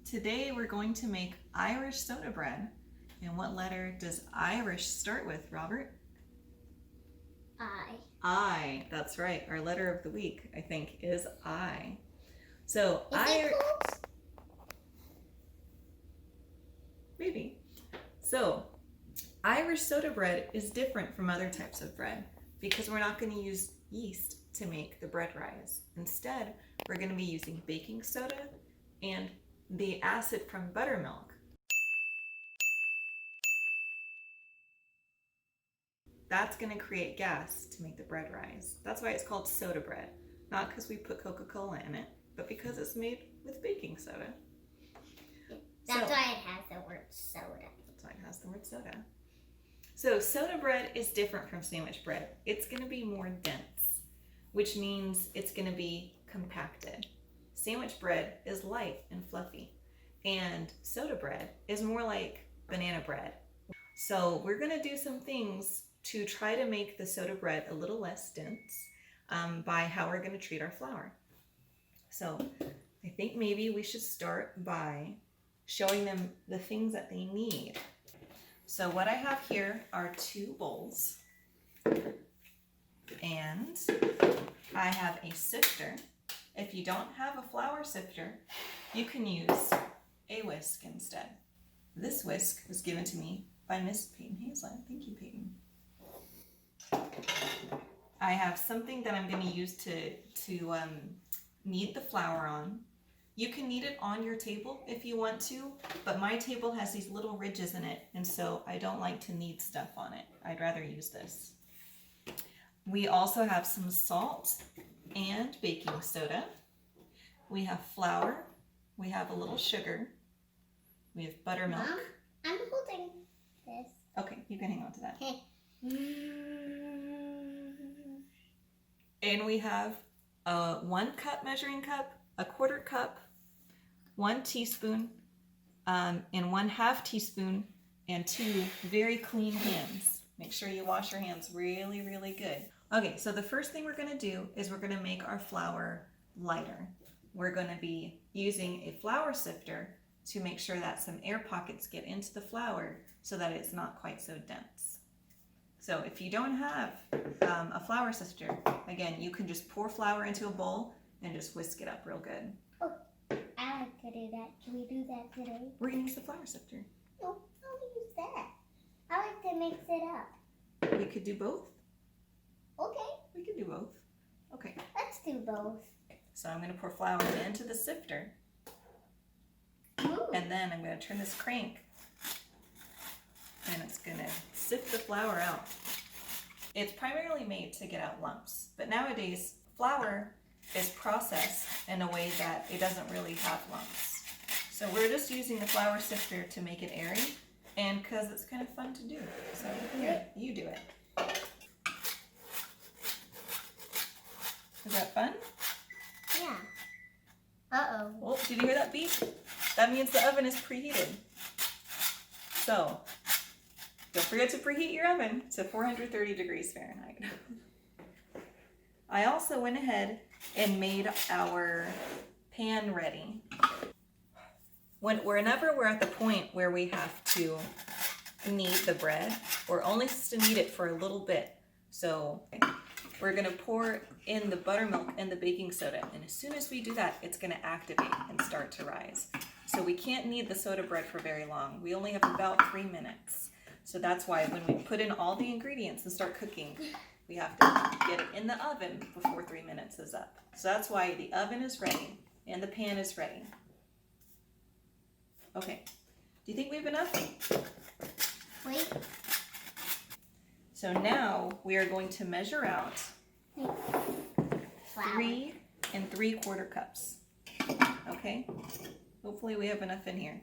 Today we're going to make Irish soda bread. And what letter does Irish start with, Robert? I. I. That's right. Our letter of the week, I think, is I. So Is it close? Maybe. So Irish soda bread is different from other types of bread because we're not going to use yeast to make the bread rise. Instead, we're going to be using baking soda and the acid from buttermilk. That's going to create gas to make the bread rise. That's why it's called soda bread. Not because we put Coca-Cola in it, but because it's made with baking soda. That's why it has the word soda. That's why it has the word soda. So soda bread is different from sandwich bread. It's going to be more dense, which means it's going to be compacted. Sandwich bread is light and fluffy, and soda bread is more like banana bread. So we're going to do some things to try to make the soda bread a little less dense by how we're going to treat our flour. So I think maybe we should start by showing them the things that they need. So what I have here are 2 bowls, and I have a sifter. If you don't have a flour sifter, you can use a whisk instead. This whisk was given to me by Miss Peyton Haslett. Thank you, Peyton. I have something that I'm going to use to knead the flour on. You can knead it on your table if you want to, but my table has these little ridges in it, and so I don't like to knead stuff on it. I'd rather use this. We also have some salt and baking soda. We have flour. We have a little sugar. We have buttermilk. Mom, I'm holding this. Okay, you can hang on to that. Okay. And we have a 1 cup measuring cup, a 1/4 cup, 1 teaspoon, and 1/2 teaspoon, and 2 very clean hands. Make sure you wash your hands really, really good. Okay, so the first thing we're going to do is we're going to make our flour lighter. We're going to be using a flour sifter to make sure that some air pockets get into the flour so that it's not quite so dense. So if you don't have a flour sifter, again, you can just pour flour into a bowl and just whisk it up real good. Oh, I like to do that. Can we do that today? We're going to use the flour sifter. No, I'll use that. I like to mix it up. We could do both. Okay, We could do both. Okay, let's do both. so I'm going to pour flour into the sifter, Ooh. and then I'm going to turn this crank, and it's going to sift the flour out. It's primarily made to get out lumps, but nowadays flour is processed in a way that it doesn't really have lumps. So we're just using the flour sifter to make it airy, and because it's kind of fun to do. So here, you do it. Is that fun? Yeah. Uh-oh. Oh, did you hear that beep? That means the oven is preheated. So, don't forget to preheat your oven to 430 degrees Fahrenheit. I also went ahead and made our pan ready. Whenever we're at the point where we have to knead the bread, we're only supposed to knead it for a little bit. So we're going to pour in the buttermilk and the baking soda, and as soon as we do that, it's going to activate and start to rise. So we can't knead the soda bread for very long. We only have about 3 minutes. So that's why when we put in all the ingredients and start cooking, we have to get it in the oven before 3 minutes is up. So that's why the oven is ready and the pan is ready. Okay, do you think we have enough? Wait. So now we are going to measure out Flour. 3 3/4 cups. Okay, hopefully we have enough in here.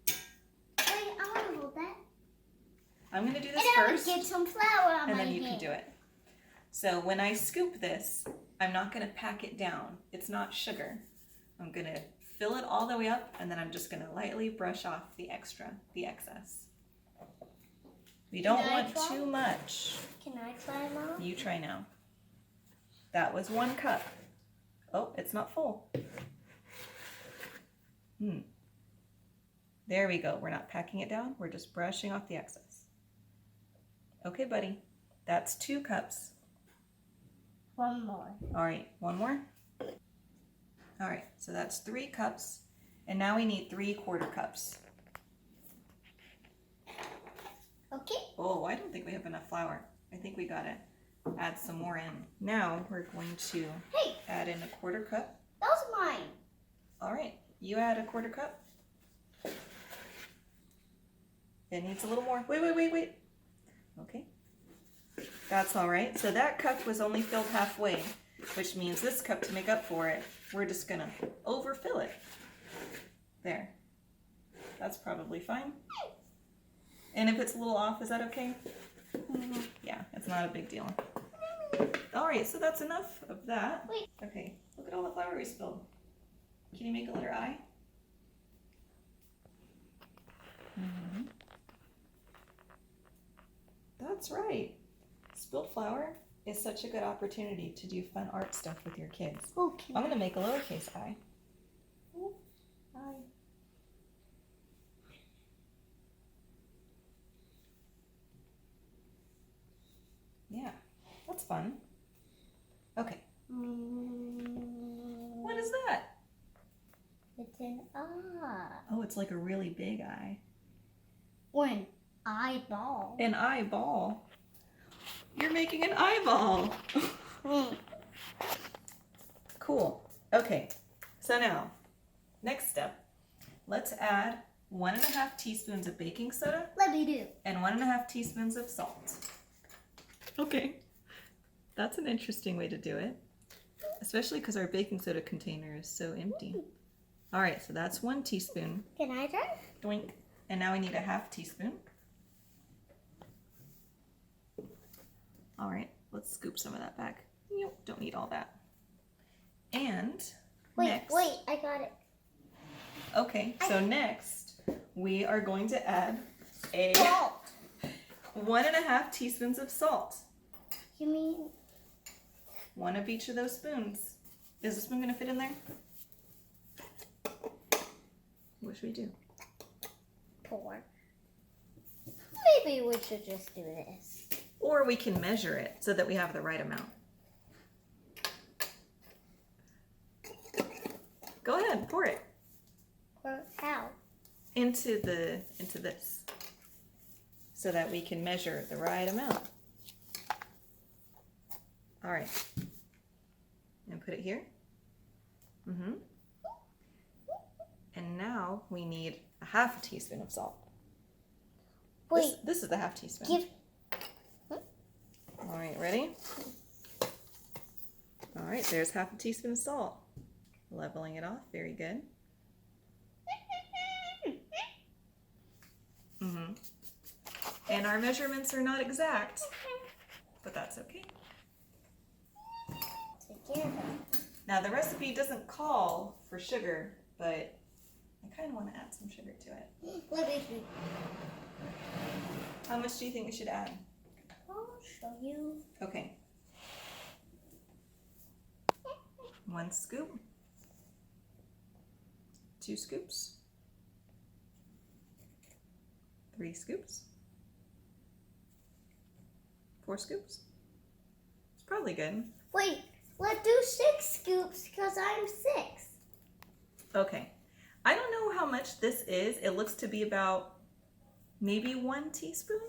Wait, I want to hold that. I'm going to do this And I want first, to get some flour on and my then you can hand. do it. So when I scoop this, I'm not going to pack it down. It's not sugar. I'm going to fill it all the way up, and then I'm just going to lightly brush off the excess. We don't Can I want try? too much. Can I try, Mom? You try now. That was 1 cup. Oh, it's not full. There we go. We're not packing it down. We're just brushing off the excess. Okay, buddy. That's 2 cups. One more. All right, one more. All right, so that's 3 cups. And now we need 3/4 cups. Okay. Oh, I don't think we have enough flour. I think we gotta add some more in. Now we're going to Hey, add in 1/4 cup. that was mine. All right, you add 1/4 cup. It needs a little more. Wait. Okay. That's all right. So that cup was only filled halfway, which means this cup, to make up for it, we're just gonna overfill it. There. That's probably fine. And if it's a little off, is that okay? Yeah, it's not a big deal. All right, so that's enough of that. Wait. Okay, look at all the flour we spilled. Can you make a letter I? Mhm. That's right. Spilled flour is such a good opportunity to do fun art stuff with your kids. Okay. I'm going to make a lowercase I. I. Yeah, that's fun. Okay, what is that? It's an eye. Oh, it's like a really big eye. Or an eyeball. An eyeball. You're making an eyeball. Cool. Okay, so now, next step. Let's add 1.5 teaspoons of baking soda Let me do. and 1.5 teaspoons of salt. Okay, that's an interesting way to do it, especially because our baking soda container is so empty. All right, so that's 1 teaspoon. Can I try? Doink. And now we need 1/2 teaspoon. All right, let's scoop some of that back. Nope, don't need all that. And next. Wait, I got it. Okay, so next we are going to add a Salt. 1.5 teaspoons of salt. You mean 1 of each of those spoons. Is the spoon gonna fit in there? What should we do? pour? Maybe we should just do this. Or we can measure it so that we have the right amount. Go ahead, pour it Or how? into this so that we can measure the right amount. All right. And put it here. And now we need 1/2 teaspoon of salt. Wait, This is the 1/2 teaspoon. give. All right, ready? All right, there's 1/2 teaspoon of salt. Leveling it off, very good. And our measurements are not exact, but that's okay. Together. Now the recipe doesn't call for sugar, but I kind of want to add some sugar to it. Let me see. How much do you think we should add? I'll show you. Okay. 1 scoop. 2 scoops. 3 scoops. 4 scoops. It's probably good. Wait, let's do 6 scoops because I'm 6. Okay. I don't know how much this is. It looks to be about maybe 1 teaspoon.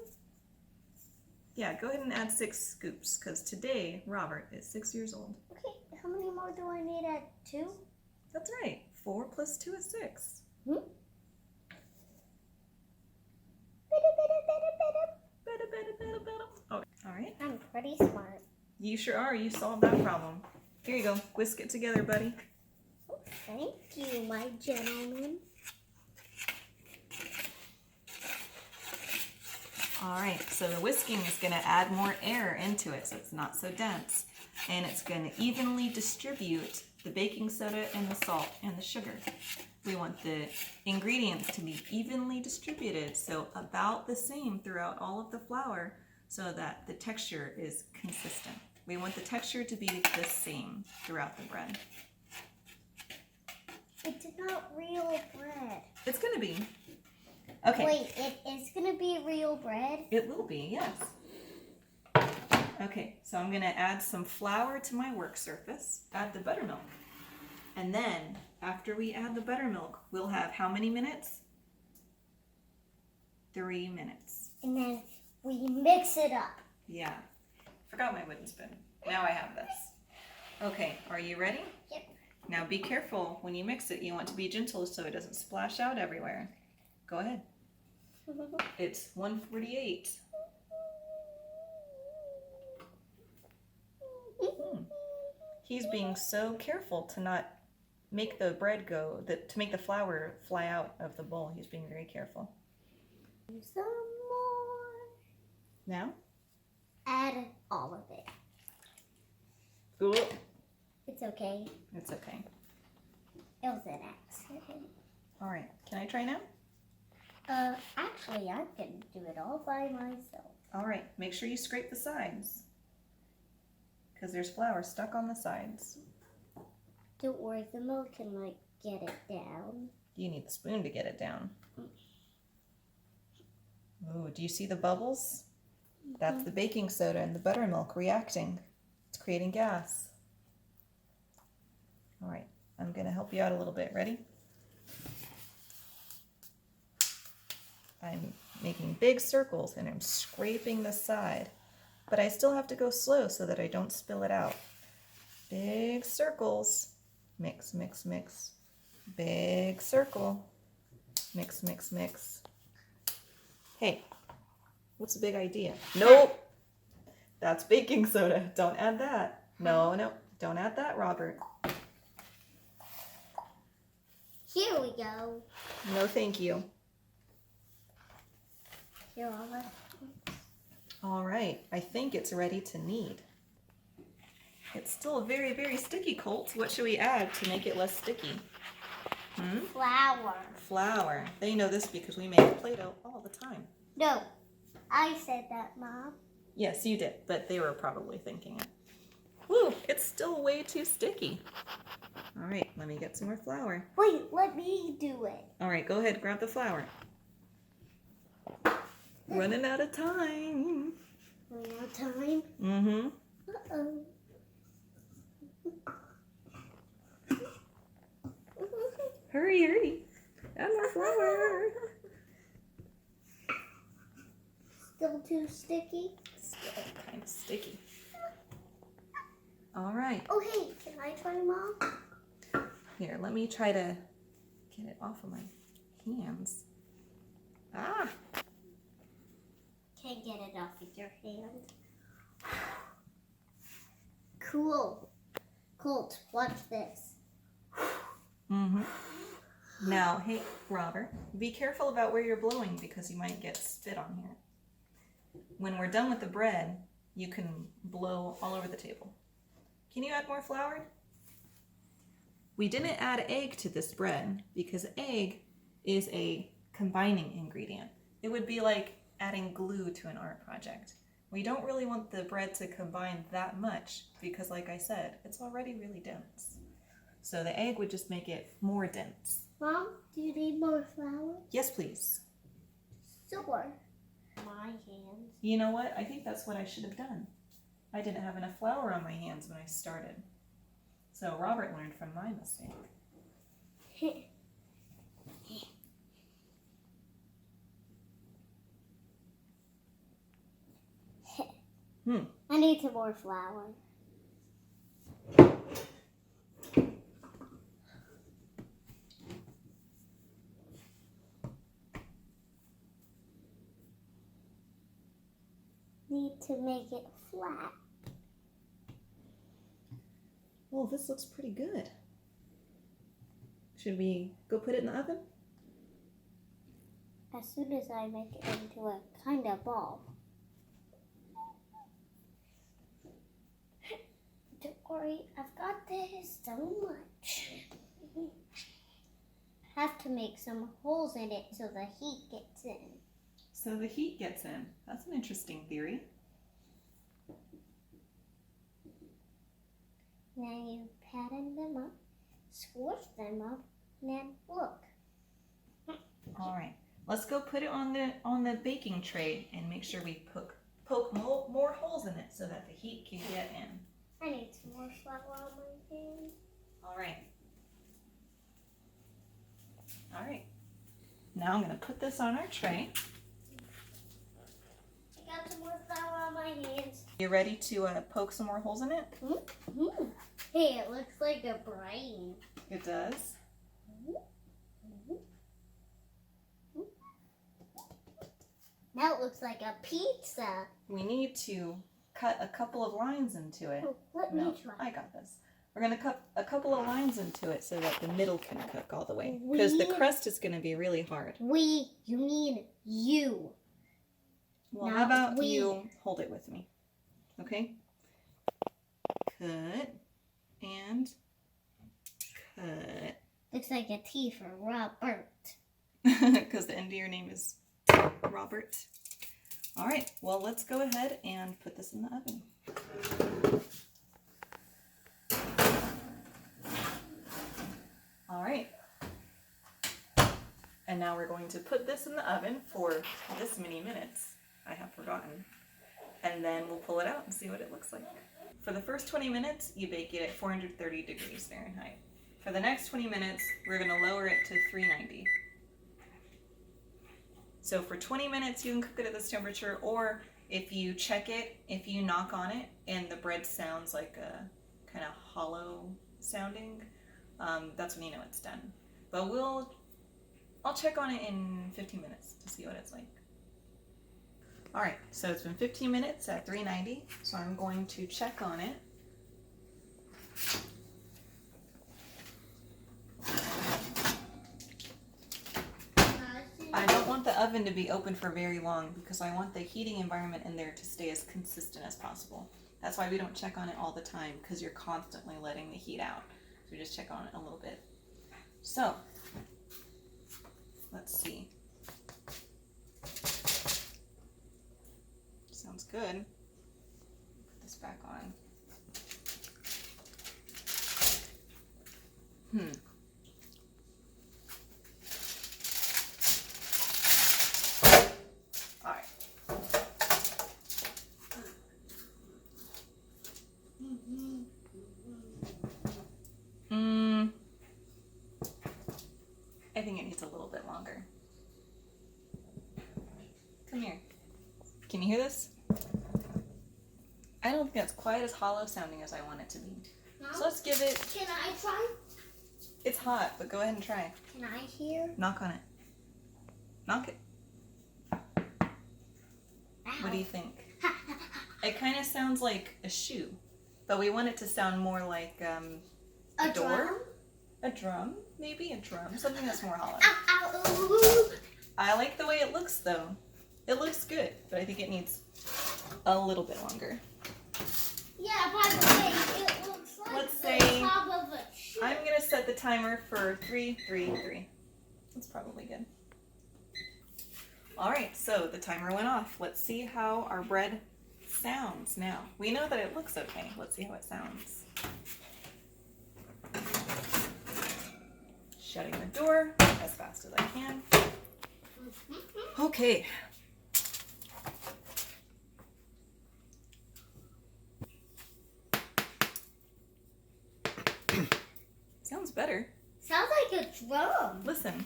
Yeah, go ahead and add 6 scoops because today Robert is 6 years old. Okay, how many more do I need at 2? That's right. 4 plus 2 is 6. Okay. All right. I'm pretty smart. You sure are. You solved that problem. Here you go. Whisk it together, buddy. Oh, thank you, my gentleman. All right. So the whisking is going to add more air into it so it's not so dense. And it's going to evenly distribute the baking soda and the salt and the sugar. We want the ingredients to be evenly distributed, so about the same throughout all of the flour so that the texture is consistent. We want the texture to be the same throughout the bread. It's not real bread. It's going to be. Okay. Wait, it is gonna be real bread? It will be, yes. Okay, so I'm gonna add some flour to my work surface, add the buttermilk. And then, after we add the buttermilk, we'll have how many minutes? 3 minutes. And then we mix it up. Yeah. Forgot my wooden spoon. Now I have this. Okay, are you ready? Yep. Now be careful when you mix it. You want to be gentle so it doesn't splash out everywhere. Go ahead. It's 1:48. He's being so careful to not make the bread to make the flour fly out of the bowl. He's being very careful. Some more. Now? Add all of it. Cool. It's okay. It's okay. It was an accident. All right, can I try now? Actually, I can do it all by myself. All right, make sure you scrape the sides because there's flour stuck on the sides. Don't worry, the milk can get it down. You need the spoon to get it down. Ooh, do you see the bubbles? That's the baking soda and the buttermilk reacting. It's creating gas. All right, I'm gonna help you out a little bit. Ready? I'm making big circles and I'm scraping the side, but I still have to go slow so that I don't spill it out. Big circles. Mix, mix, mix. Big circle. Mix, mix, mix. Hey, what's the big idea? Nope. That's baking soda. Don't add that. No, no. Don't add that, Robert. Here we go. No, thank you. Here, all that. All right. I think it's ready to knead. It's still very, very sticky, Colt. What should we add to make it less sticky? Flour. Flour. They know this because we make Play-Doh all the time. No, I said that, Mom. Yes, you did, but they were probably thinking it. Woo, it's still way too sticky. All right, let me get some more flour. Wait, let me do it. All right, go ahead, grab the flour. Running out of time. Running out of time. Mm-hmm. Uh-oh. Hurry, hurry. Add more flour. Still too sticky? Still kind of sticky. All right. Oh, hey, can I try, Mom? Here, let me try to get it off of my hands. Ah! Can't get it off with your hand. Cool. Colt, watch this. Mm-hmm. Now, hey, Robert, be careful about where you're blowing because you might get spit on here. When we're done with the bread, you can blow all over the table. Can you add more flour? We didn't add egg to this bread because egg is a combining ingredient. It would be like adding glue to an art project. We don't really want the bread to combine that much because, like I said, it's already really dense. So the egg would just make it more dense. Mom, do you need more flour? Yes, please. Sure. My hands. You know what? I think that's what I should have done. I didn't have enough flour on my hands when I started. So Robert learned from my mistake. I need some more flour. Need to make it flat. Well, this looks pretty good. Should we go put it in the oven? As soon as I make it into a kind of ball. Don't worry, I've got this so much. Have to make some holes in it so the heat gets in. So the heat gets in. That's an interesting theory. Now you pattern them up, squish them up, and then look. All right. let's go put it on the baking tray and make sure we poke more holes in it so that the heat can get in. I need some more flour on my hands. All right. All right. Now I'm going to put this on our tray. I got some more flour on my hands. You ready to poke some more holes in it? Mm-hmm. Hey, it looks like a brain. It does. Now it looks like a pizza. We need to cut a couple of lines into it. Oh, let No, me try. I got this. We're going to cut a couple of lines into it so that the middle can cook all the way. Because the crust is going to be really hard. You mean you. Well, Not how about we. you hold it with me? Okay? Cut and cut. Looks like a T for Robert. Because the end of your name is Robert. All right, well, let's go ahead and put this in the oven. All right. And now we're going to put this in the oven for this many minutes. I have forgotten. And then we'll pull it out and see what it looks like. For the first 20 minutes, you bake it at 430 degrees Fahrenheit. For the next 20 minutes, we're going to lower it to 390. So for 20 minutes, you can cook it at this temperature, or if you check it, if you knock on it and the bread sounds like a kind of hollow sounding, that's when you know it's done. But I'll check on it in 15 minutes to see what it's like. All right, so it's been 15 minutes at 390, so I'm going to check on it. I don't want the oven to be open for very long because I want the heating environment in there to stay as consistent as possible. That's why we don't check on it all the time, because you're constantly letting the heat out. So we just check on it a little bit. So, let's see. Sounds good. Put this back on. All right. I think it needs a little bit longer. Come here. Can you hear this? I don't think that's quite as hollow sounding as I want it to be. No? So let's give it... Can I try? It's hot, but go ahead and try. Can I hear? Knock on it. Knock it. What do you think? It kind of sounds like a shoe, but we want it to sound more like A door? drum? A drum, maybe a drum, something that's more hollow. Ow, ow, ooh. I like the way it looks though. It looks good, but I think it needs a little bit longer. Yeah, by the way, it looks like Let's the say- top of a shoe. I'm gonna set the timer for 333. That's probably good. All right, so the timer went off. Let's see how our bread sounds now. We know that it looks okay. Let's see how it sounds. Shutting the door as fast as I can. Okay. Sounds better. Sounds like a drum. Listen,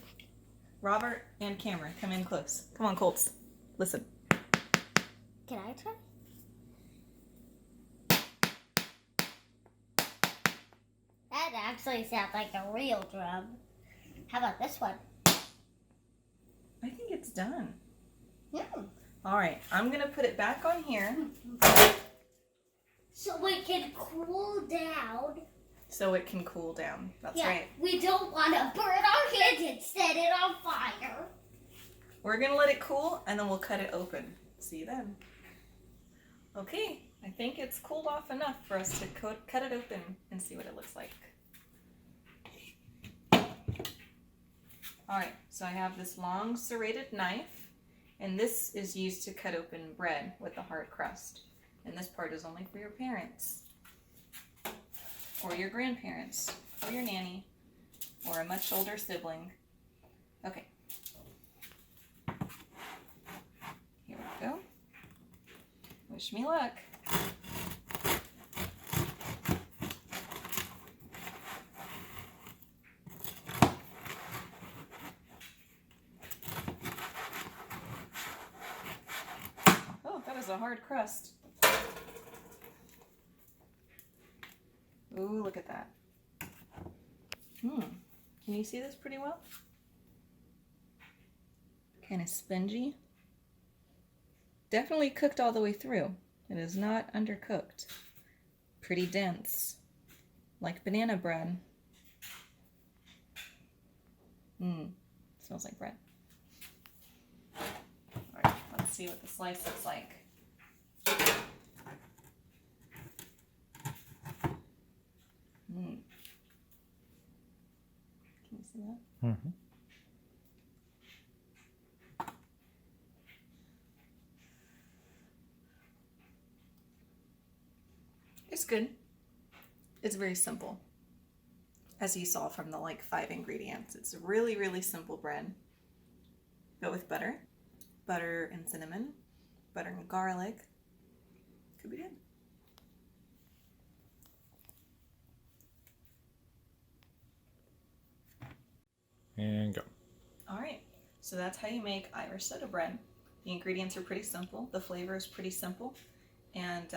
Robert and Cameron, come in close. Come on, Colts. Listen. Can I try? That actually sounds like a real drum. How about this one? I think it's done. All right, I'm gonna put it back on here So it can cool down. so it can cool down. That's Yeah, right. we don't want to burn our hands and set it on fire. We're gonna let it cool and then we'll cut it open. See you then. Okay, I think it's cooled off enough for us to cut it open and see what it looks like. All right, so I have this long serrated knife, and this is used to cut open bread with a hard crust. And this part is only for your parents, or your grandparents, or your nanny, or a much older sibling. Okay. Wish me luck. Oh, that was a hard crust. Ooh, look at that. Can you see this pretty well? Kind of spongy. Definitely cooked all the way through. It is not undercooked. Pretty dense. Like banana bread. Smells like bread. Alright, let's see what the slice looks like. Can you see that? Mm-hmm. It's good. It's very simple. As you saw from the 5 ingredients, it's really, really simple bread. But with butter. Butter and cinnamon. Butter and garlic. Could be good. And go. Alright, so that's how you make Irish soda bread. The ingredients are pretty simple, the flavor is pretty simple, and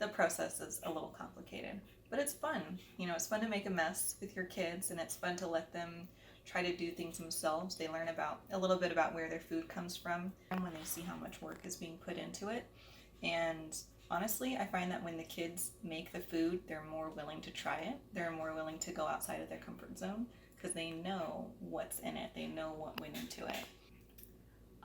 the process is a little complicated. But it's fun. You know, it's fun to make a mess with your kids, and it's fun to let them try to do things themselves. They learn a little bit about where their food comes from, and when they see how much work is being put into it. And honestly, I find that when the kids make the food, they're more willing to try it. They're more willing to go outside of their comfort zone because they know what's in it. They know what went into it.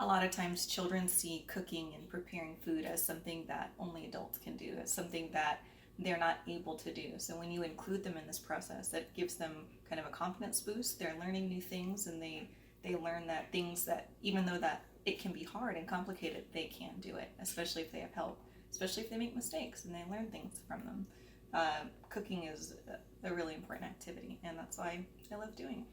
A lot of times children see cooking and preparing food as something that only adults can do, as something that they're not able to do. So when you include them in this process, that gives them kind of a confidence boost. They're learning new things, and they learn that things that, even though that it can be hard and complicated, they can do it, especially if they have help, especially if they make mistakes and they learn things from them. Cooking is a really important activity, and that's why I love doing it.